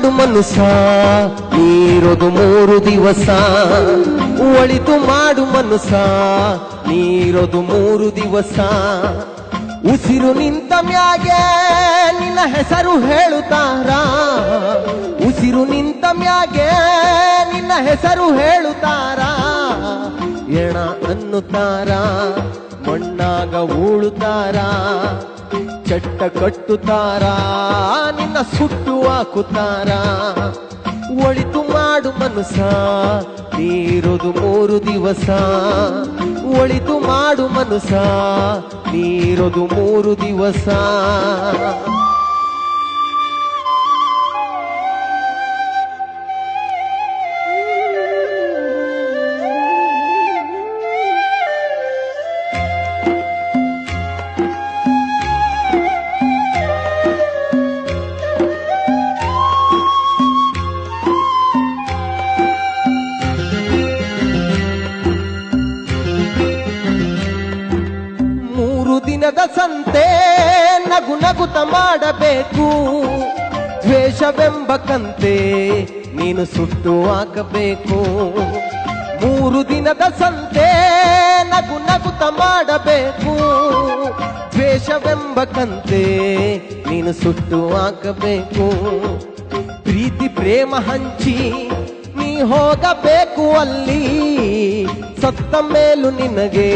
ಮಾಡು ಮನುಸ ನೀರೊದು 3 ದಿವಸ ಒಳಿತು ಮಾಡು ಮನುಸ ನೀರೊದು 3 ದಿವಸ ಉಸಿರು ನಿಂತ ಮ್ಯಾಗೆ ನಿನ್ನ ಹೆಸರು ಹೇಳುತ್ತಾರ ಉಸಿರು ನಿಂತ ಮ್ಯಾಗೆ ನಿನ್ನ ಹೆಸರು ಹೇಳುತ್ತಾರ ಎಣ ಅನ್ನುತ್ತಾರ ಮಣ್ಣಾಗ ಉಳುತ್ತಾರ ಚಟ್ಟ ಕಟ್ಟುತ್ತಾರ ನಿನ್ನ ಸುಟ್ಟು ಹಾಕುತ್ತಾರ ಒಳಿತು ಮಾಡು ಮನುಸ ನೀರೊದು 3 ದಿವಸ ಒಳಿತು ಮಾಡು ಮನುಸ ನೀರೊದು 3 ದಿವಸ ದಿನದ ಸಂತೆ ನಗು ನಗುತ ಮಾಡಬೇಕು ದ್ವೇಷವೆಂಬ ಕಂತೆ ನೀನು ಸುಟ್ಟು ಹಾಕಬೇಕು 3 ದಿನದ ಸಂತೆ ನಗು ನಗುತ ಮಾಡಬೇಕು ದ್ವೇಷವೆಂಬ ಕಂತೆ ನೀನು ಸುಟ್ಟು ಹಾಕಬೇಕು ಪ್ರೀತಿ ಪ್ರೇಮ ಹಂಚಿ ನೀ ಹೋಗಬೇಕು ಅಲ್ಲಿ ಸತ್ತ ಮೇಲೂ ನಿನಗೆ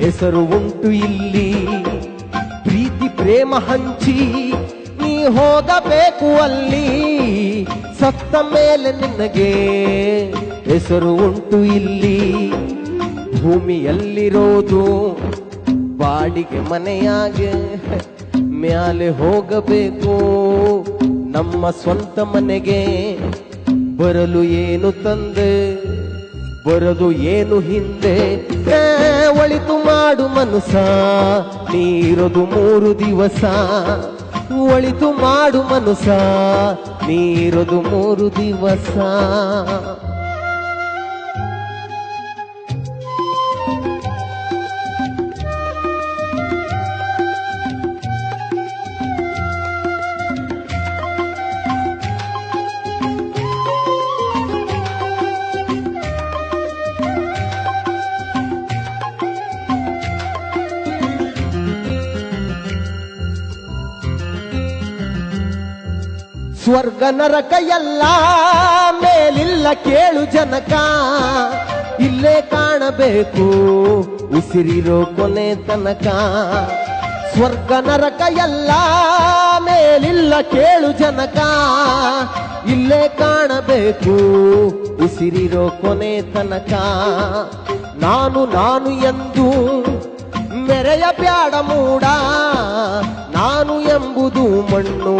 ಹೆಸರು ಉಂಟು ಇಲ್ಲಿ ಪ್ರೀತಿ ಪ್ರೇಮ ಹಂಚಿ ನೀ ಹೋಗಬೇಕು ಅಲ್ಲಿ ಸತ್ತ ಮೇಲೆ ನಿನಗೆ ಹೆಸರು ಉಂಟು ಇಲ್ಲಿ ಭೂಮಿಯಲ್ಲಿರೋದು ಬಾಡಿಗೆ ಮನೆಯಾಗೆ ಮ್ಯಾಲೆ ಹೋಗಬೇಕು ನಮ್ಮ ಸ್ವಂತ ಮನೆಗೆ ಬರಲು ಏನು ತಂದೆ ಬರದು ಏನು ಹಿಂದೆ ಒಳಿತು ಮಾಡು ಮನುಸ ನೀರೊದು 3 ದಿವಸ ಒಳಿತು ಮಾಡು ಮನುಸ ನೀರೊದು 3 ದಿವಸ ಸ್ವರ್ಗ ನರಕ ಎಲ್ಲ ಮೇಲಿಲ್ಲ ಕೇಳು ಜನಕ ಇಲ್ಲೇ ಕಾಣಬೇಕು ಉಸಿರಿರೋ ಕೊನೆ ತನಕ ಸ್ವರ್ಗ ನರಕ ಎಲ್ಲ ಮೇಲಿಲ್ಲ ಕೇಳು ಜನಕ ಇಲ್ಲೇ ಕಾಣಬೇಕು ಉಸಿರಿರೋ ಕೊನೆ ತನಕ ನಾನು ನಾನು ಎಂದು ಮೆರೆಯ ಬ್ಯಾಡ ಮೂಡ ನಾನು ಎಂಬುದು ಮಣ್ಣು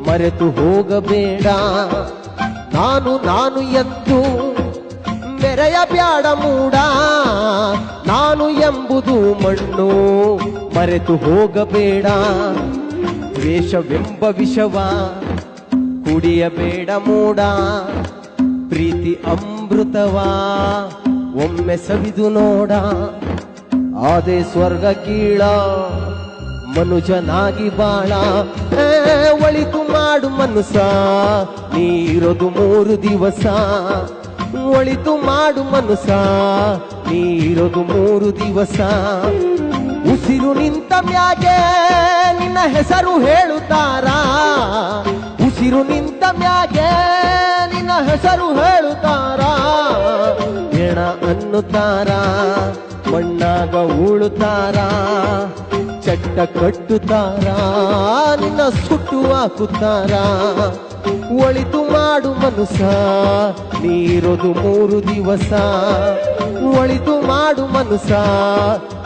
ಮರೆತು ಹೋಗಬೇಡ ನಾನು ನಾನು ಎಂದು ಮೆರೆಯ ಬ್ಯಾಡ ಮೂಡ ನಾನು ಎಂಬುದು ಮಣ್ಣು ಮರೆತು ಹೋಗಬೇಡ ದ್ವೇಷವೆಂಬ ವಿಷವ ಕುಡಿಯಬೇಡ ಮೂಡ ಪ್ರೀತಿ ಅಮೃತವಾ ಒಮ್ಮೆ ಸವಿದು ನೋಡ ಆದೆ ಸ್ವರ್ಗ ಕೀಳ ಮನುಜನಾಗಿ ಬಾಳ ಒಳಿತು ಮಾಡು ಮನುಸ ನೀರೊದು 3 ದಿವಸ ಒಳಿತು ಮಾಡು ಮನುಸ ನೀರೊದು 3 ದಿವಸ ಉಸಿರು ನಿಂತ ಮ್ಯಾಗೆ ನಿನ್ನ ಹೆಸರು ಹೇಳುತ್ತಾರ ಉಸಿರು ನಿಂತ ಮ್ಯಾಗೆ ನಿನ್ನ ಹೆಸರು ಹೇಳುತ್ತಾರ ಎಣ ಅನ್ನುತ್ತಾರ ಮಣ್ಣಾಗ ಉಳುತ್ತಾರ ಚಟ್ಟ ಕಟ್ಟುತ್ತಾರ ನಿನ್ನ ಸುಟ್ಟು ಹಾಕುತ್ತಾರ ಒಳಿತು ಮಾಡು ಮನುಸ ನೀರೊದು 3 ದಿವಸ ಒಳಿತು ಮಾಡು ಮನುಸ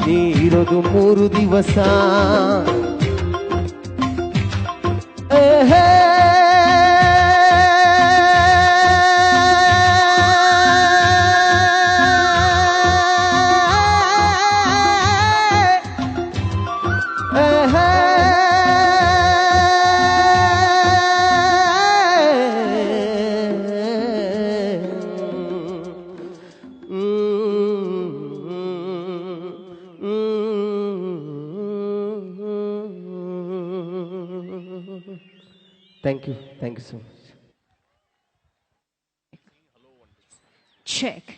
ನೀರೊದು 3 ದಿವಸ thank you so much. Check.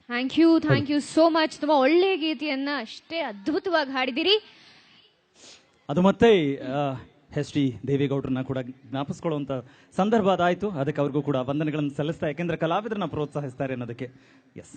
Thank you so much. ತುಂಬಾ ಒಳ್ಳೆಯ ಗೀತೆಯನ್ನ ಅಷ್ಟೇ ಅದ್ಭುತವಾಗಿ ಹಾಡಿದಿರಿ. ಅದು ಮತ್ತೆ ಎಸ್ ಟಿ ದೇವೇಗೌಡರನ್ನ ಕೂಡ ಜ್ಞಾಪಿಸ್ಕೊಳ್ಳುವಂತ ಸಂದರ್ಭ ಅದಾಯ್ತು. ಅದಕ್ಕೆ ಅವ್ರಿಗೂ ಕೂಡ ವಂದನೆಗಳನ್ನು ಸಲ್ಲಿಸ್ತಾ, ಯಾಕೆಂದ್ರೆ ಕಲಾವಿದರನ್ನ ಪ್ರೋತ್ಸಾಹಿಸ್ತಾರೆ ಅನ್ನೋದಕ್ಕೆ. ಎಸ್.